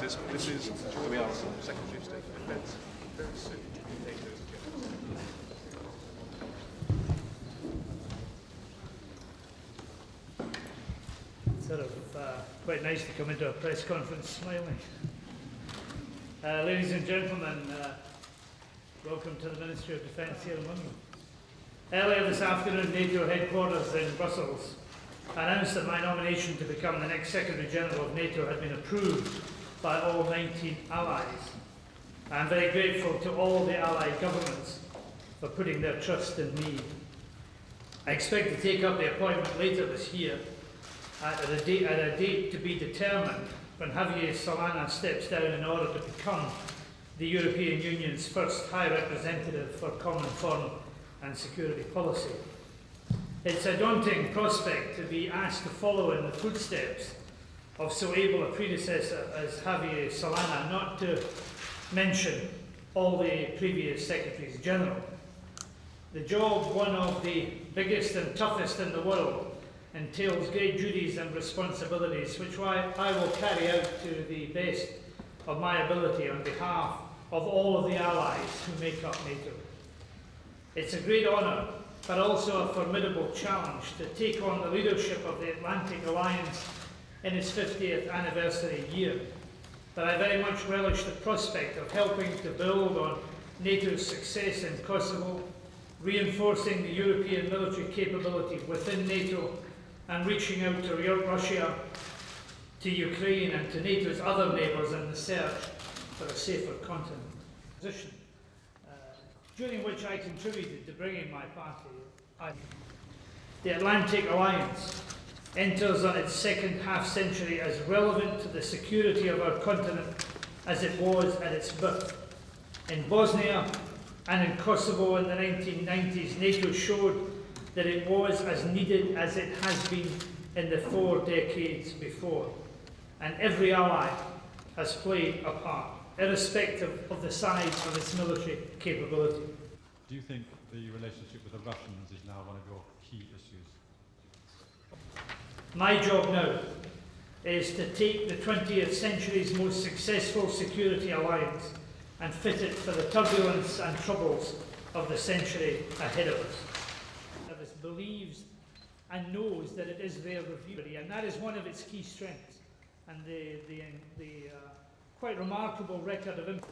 differences, but this is who we are as the Secretary of State for Defence. Very soon, NATO Secretary General. Quite nice to come into a press conference smiling. Ladies and gentlemen, welcome to the Ministry of Defence here in London. Earlier this afternoon, NATO headquarters in Brussels announced that my nomination to become the next Secretary General of NATO had been approved by all 19 allies. I am very grateful to all the allied governments for putting their trust in me. I expect to take up the appointment later this year at a date to be determined when Javier Solana steps down in order to become the European Union's first High Representative for Common Foreign and Security Policy. It's a daunting prospect to be asked to follow in the footsteps of so able a predecessor as Javier Solana, not to mention all the previous Secretaries General. The job, one of the biggest and toughest in the world, entails great duties and responsibilities, which I will carry out to the best of my ability on behalf of all of the allies who make up NATO. It's a great honour, but also a formidable challenge to take on the leadership of the Atlantic Alliance in its 50th anniversary year. But I very much relish the prospect of helping to build on NATO's success in Kosovo, reinforcing the European military capability within NATO, and reaching out to Russia, to Ukraine, and to NATO's other neighbours in the search for a safer continent. During which I contributed to bringing my party. The Atlantic Alliance enters on its second half-century as relevant to the security of our continent as it was at its birth. In Bosnia and in Kosovo in the 1990s, NATO showed that it was as needed as it has been in the 4 decades before. And every ally has played a part, irrespective of the size of its military capability. Do you think the relationship with the Russians is now one of your key issues? My job now is to take the 20th century's most successful security alliance and fit it for the turbulence and troubles of the century ahead of us. Believes and knows that it is their review, and that is one of its key strengths, and the quite remarkable record of impact.